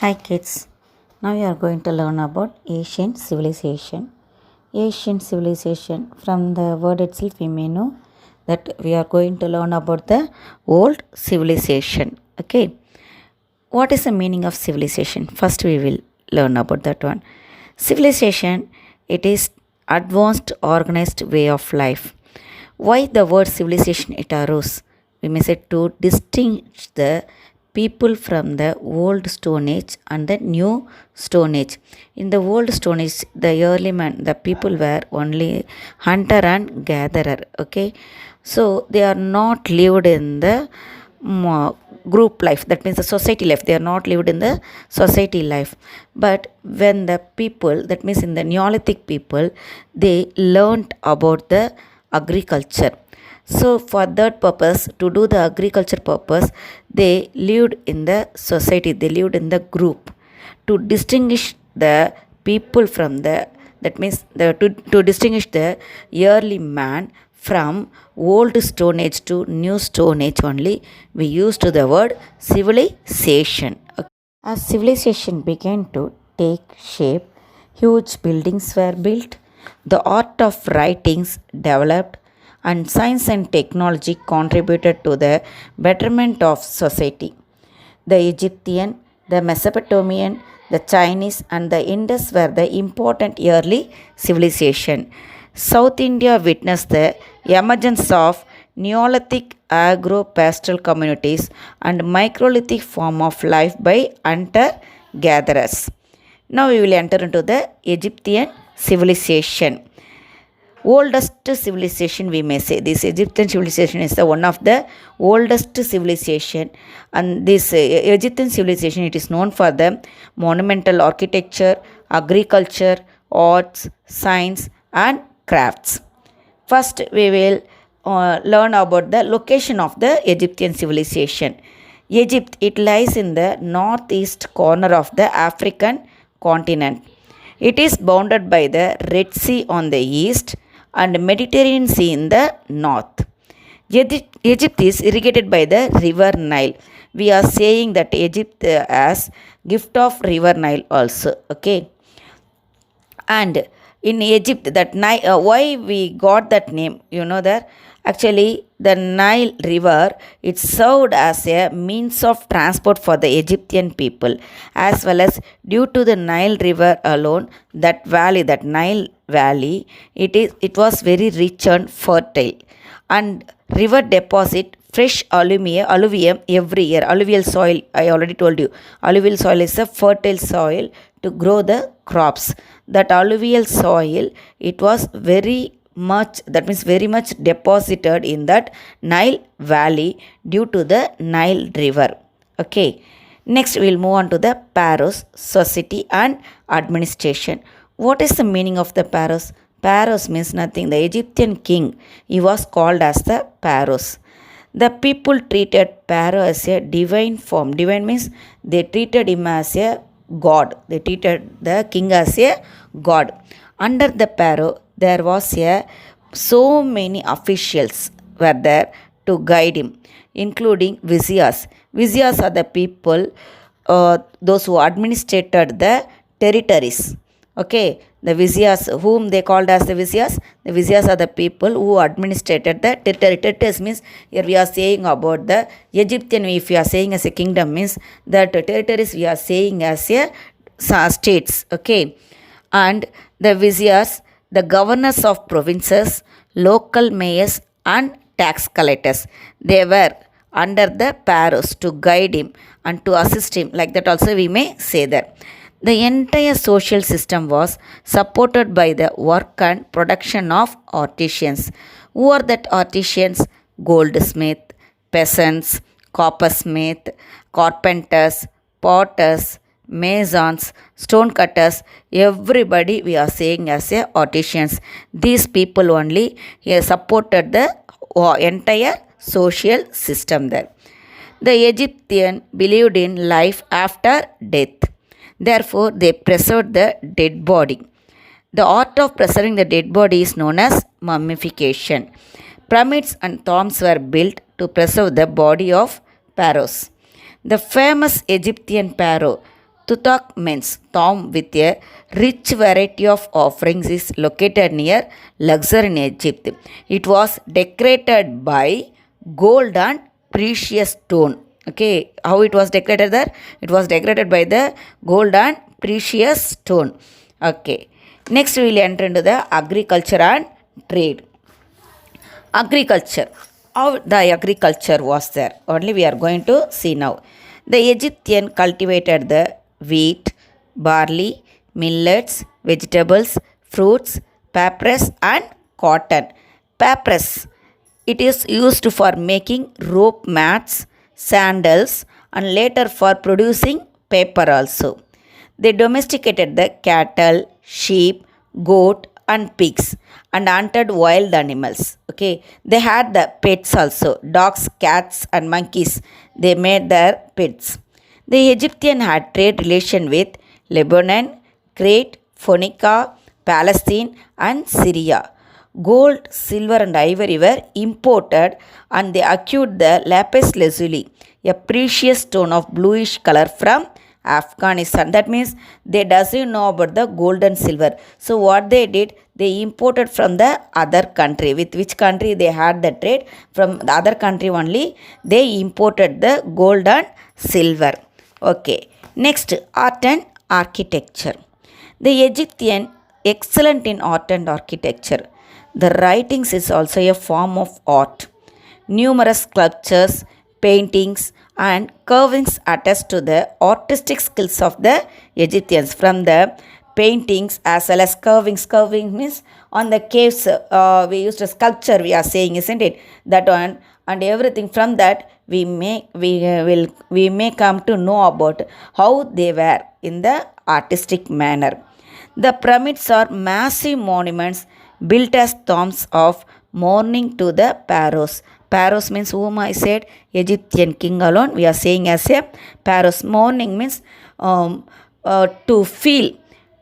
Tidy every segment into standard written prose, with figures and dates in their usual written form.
Hi kids, now we are going to learn about Asian civilization. Asian civilization, from the word itself, we may know that we are going to learn about the old civilization. Okay, what is the meaning of civilization? First, we will learn about that one. Civilization, it is advanced organized way of life. Why the word civilization it arose? We may say to distinguish the people from the old stone age and the new stone age. In the old stone age, the early man, the people were only hunter and gatherer. Okay, so they are not lived in the group life, that means the society life. They are not lived in the society life. But when the people, that means in the neolithic people, they learnt about the agriculture. So for that purpose, to do the agriculture purpose, they lived in the society, they lived in the group. To distinguish the people from the, that means to distinguish the early man from old stone age to new stone age only, we used the word civilization. Okay. As civilization began to take shape, huge buildings were built, the art of writings developed, and science and technology contributed to the betterment of society. The Egyptian, the Mesopotamian, the Chinese, and the Indus were the important early civilization. South India witnessed the emergence of Neolithic agro-pastoral communities and microlithic form of life by hunter-gatherers. Now we will enter into the Egyptian civilization. Oldest civilization, we may say this Egyptian civilization is the one of the oldest civilization, and this Egyptian civilization, it is known for the monumental architecture, agriculture, arts, science and crafts. First we will learn about the location of the Egyptian civilization. Egypt, it lies in the northeast corner of the African continent. It is bounded by the Red Sea on the east and Mediterranean Sea in the north. Egypt is irrigated by the river Nile. We are saying that Egypt has gift of river Nile also. Okay. And in Egypt, that Nile, why we got that name, you know that actually the Nile river, it served as a means of transport for the Egyptian people, as well as due to the Nile river alone, that valley, that Nile valley, it was very rich and fertile, and river deposit fresh alluvium every year. Alluvial soil, I already told you, alluvial soil is a fertile soil to grow the crops. That alluvial soil, it was very much, that means very much deposited in that Nile valley due to the Nile river. Okay, next we will move on to the Pharaohs, society and administration. What is the meaning of the Pharaohs? Pharaohs means nothing. The Egyptian king, he was called as the Pharaohs. The people treated Pharaoh as a divine form. Divine means they treated him as a god. They treated the king as a god. Under the Pharaoh, there was so many officials were there to guide him, including viziers. Viziers are the people, those who administrated the territories. Okay, the viziers, whom they called as the viziers are the people who administrated the territory. Territories means, here we are saying about the Egyptian, if we are saying as a kingdom, means that territories we are saying as a states. Okay, and the viziers, the governors of provinces, local mayors and tax collectors, they were under the pharaohs to guide him and to assist him, like that also we may say that. The entire social system was supported by the work and production of artisans. Who are that artisans? Goldsmith, peasants, coppersmith, carpenters, potters, masons, stone cutters, everybody we are saying as a artisans. These people only supported the entire social system there. The Egyptian believed in life after death. Therefore, they preserved the dead body. The art of preserving the dead body is known as mummification. Pyramids and tombs were built to preserve the body of pharaohs. The famous Egyptian pharaoh, Tutankhamun's tomb with a rich variety of offerings is located near Luxor in Egypt. It was decorated by gold and precious stone. Okay, how it was decorated there? It was decorated by the gold and precious stone. Okay, next we will enter into the agriculture and trade. Agriculture. How the agriculture was there? Only we are going to see now. The Egyptian cultivated the wheat, barley, millets, vegetables, fruits, papyrus and cotton. Papyrus. It is used for making rope mats, sandals and later for producing paper also. They domesticated the cattle, sheep, goat and pigs and hunted wild animals. Okay, they had the pets also, dogs, cats and monkeys. They made their pets. The Egyptian had trade relation with Lebanon, Crete, Phoenicia, Palestine and Syria. Gold, silver and ivory were imported and they acquired the lapis lazuli, a precious stone of bluish color from Afghanistan. That means they doesn't know about the gold and silver. So what they did, they imported from the other country. With which country they had the trade? From the other country only they imported the gold and silver. Okay. Next, art and architecture. The Egyptian excellent in art and architecture. The writings is also a form of art. Numerous sculptures, paintings and carvings attest to the artistic skills of the Egyptians. From the paintings as well as carvings. Carving means on the caves we used a sculpture we are saying, isn't it? That one and everything from that we may come to know about how they were in the artistic manner. The pyramids are massive monuments built as tombs of mourning to the pharaohs. Pharaohs means whom I said Egyptian king alone. We are saying as a pharaohs. Mourning means to feel.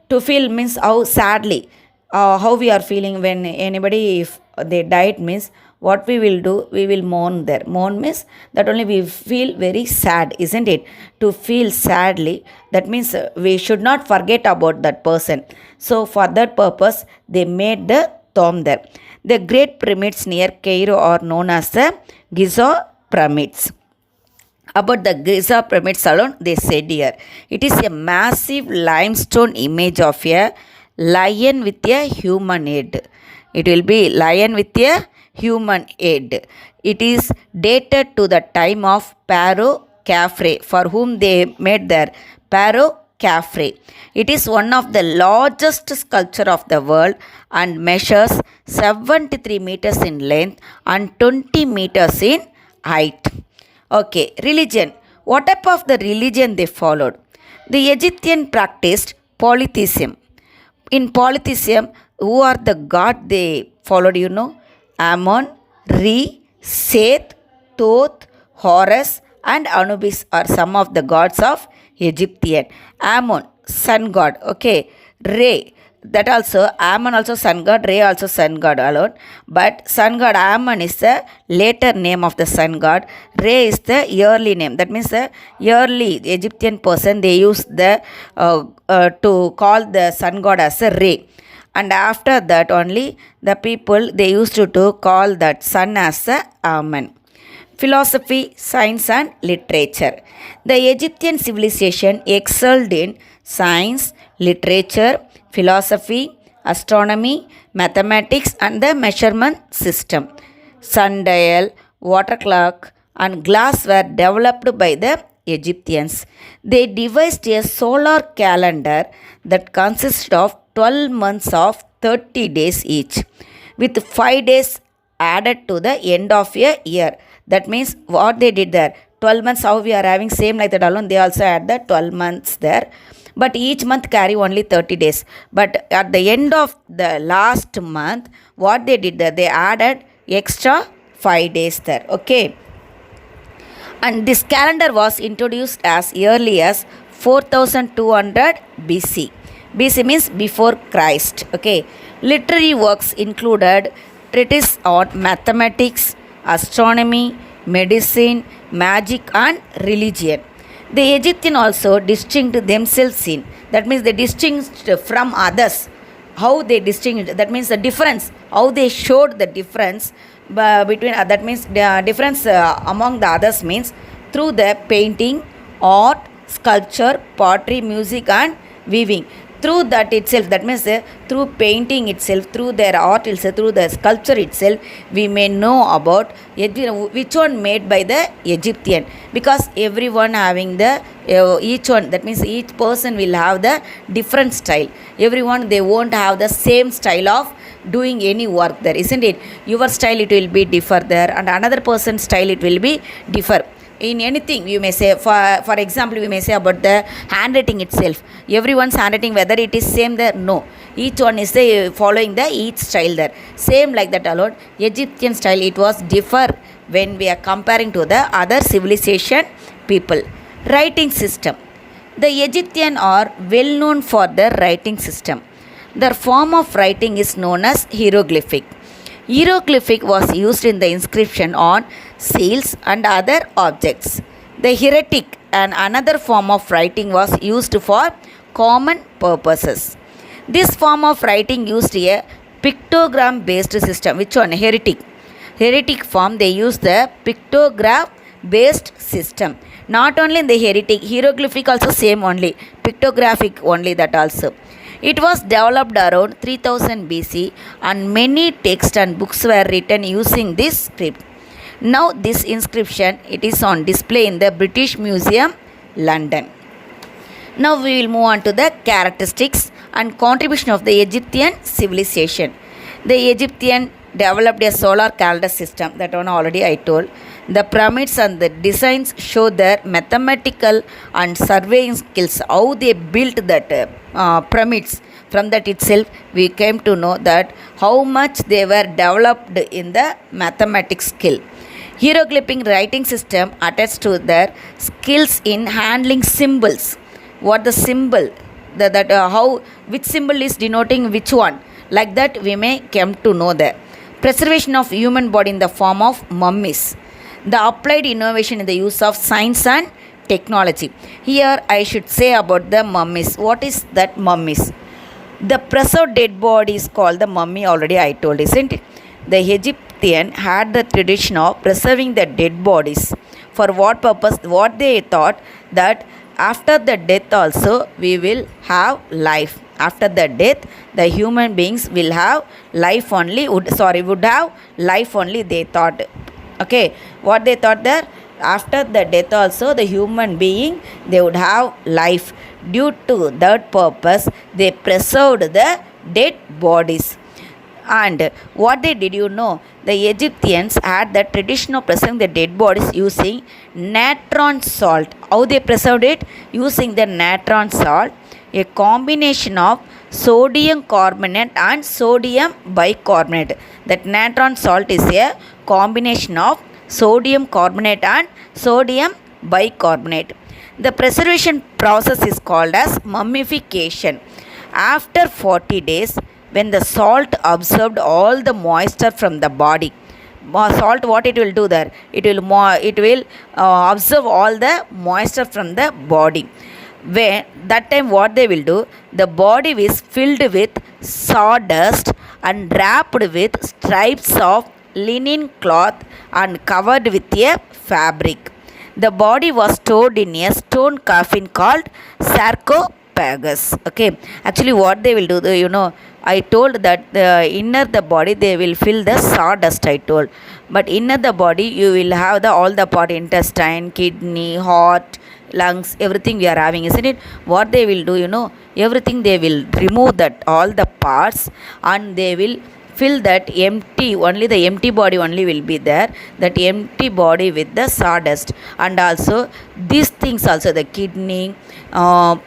To feel means how sadly, how we are feeling when anybody if they died means what we will do, we will mourn there. Mourn means that only we feel very sad, isn't it? To feel sadly, that means we should not forget about that person. So for that purpose, they made the tomb there. The great pyramids near Cairo are known as the Giza pyramids. About the Giza pyramids alone, they said here, it is a massive limestone image of a lion with a human head. It will be lion with a human head. It is dated to the time of Pharaoh Khafre, for whom they made their Pharaoh Khafre. It is one of the largest sculpture of the world and measures 73 meters in length and 20 meters in height. Okay, religion. What type of the religion they followed? The Egyptian practiced polytheism. In polytheism, who are the god they followed, you know? Ammon, Re, Seth, Thoth, Horus and Anubis are some of the gods of Egyptian. Ammon, sun god. Okay. Re, that also Ammon also sun god, Re also sun god alone. But sun god Ammon is the later name of the sun god. Re is the yearly name. That means the yearly Egyptian person they use the to call the sun god as a Re. And after that only the people they used to call that sun as a Ammon. Philosophy, science and literature. The Egyptian civilization excelled in science, literature, philosophy, astronomy, mathematics and the measurement system. Sundial, water clock and glass were developed by the Egyptians. They devised a solar calendar that consisted of 12 months of 30 days each, with 5 days added to the end of a year. That means what they did there, 12 months how we are having same like that alone, they also add the 12 months there. But each month carry only 30 days. But at the end of the last month, what they did there, they added extra 5 days there. Okay. And this calendar was introduced as early as 4200 BC. BC means before Christ. Okay. Literary works included treatises on mathematics, astronomy, medicine, magic and religion. The Egyptian also distinguished themselves in. That means they distinguished from others. How they distinguished. That means the difference. How they showed the difference between. That means the difference among the others means through the painting, art, sculpture, pottery, music, and weaving. Through that itself, that means through painting itself, through their art itself, through the sculpture itself, we may know about which one made by the Egyptian, because everyone having the each one, that means each person will have the different style. Everyone, they won't have the same style of doing any work there, isn't it? Your style, it will be differ there, and another person's style, it will be differ in anything. You may say, for example, we may say about the handwriting itself. Everyone's handwriting, whether it is same there, no, each one is following the each style there, same like that alone. Egyptian style, it was differ when we are comparing to the other civilization people. Writing system. The Egyptian are well known for their writing system. Their form of writing is known as hieroglyphic. Hieroglyphic was used in the inscription on seals and other objects. The hieratic and another form of writing was used for common purposes. This form of writing used a pictogram based system. Which one? Hieratic. Hieratic form, they use the pictograph based system. Not only in the hieratic, hieroglyphic also same only, pictographic only, that also. It was developed around 3000 BC and many texts and books were written using this script. Now this inscription, it is on display in the British Museum, London. Now we will move on to the characteristics and contribution of the Egyptian civilization. The Egyptian developed a solar calendar system, that one already I told. The pyramids and the designs show their mathematical and surveying skills, how they built that pyramids. From that itself, we came to know that how much they were developed in the mathematics skill. Hieroglyphic writing system attests to their skills in handling symbols. What the symbol, how, which symbol is denoting which one, like that we may come to know that. Preservation of human body in the form of mummies. The applied innovation in the use of science and technology. Here I should say about the mummies. What is that mummies? The preserved dead body is called the mummy, already I told, isn't it? The Egyptian had the tradition of preserving the dead bodies. For what purpose? What they thought, that after the death also we will have life. After the death, the human beings will have life only, would have life only, they thought. Okay, what they thought there, after the death also the human being, they would have life. Due to that purpose, they preserved the dead bodies. And what they did, you know, the Egyptians had the tradition of preserving the dead bodies using natron salt. How they preserved it? Using the natron salt, a combination of sodium carbonate and sodium bicarbonate. That natron salt is a combination of sodium carbonate and sodium bicarbonate. The preservation process is called as mummification. After 40 days, when the salt absorbed all the moisture from the body, salt, what it will do there? It will absorb all the moisture from the body. When that time, what they will do, the body is filled with sawdust and wrapped with stripes of linen cloth and covered with a fabric. The body was stored in a stone coffin called sarcophagus. Okay, actually what they will do, you know, I told that the inner the body, they will fill the sawdust, I told. But inner the body, you will have the all the part, intestine, kidney, heart, lungs, everything we are having, isn't it? What they will do, you know, everything they will remove that all the parts, and they will fill that empty, only the empty body only will be there, that empty body with the sawdust. And also these things also, the kidney,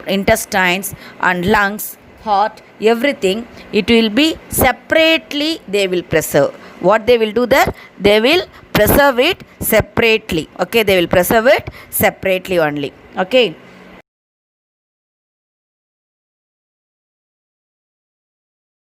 intestines and lungs, heart, everything, it will be separately they will preserve. What they will do there, they will preserve it separately. Okay, they will preserve it separately only. Okay,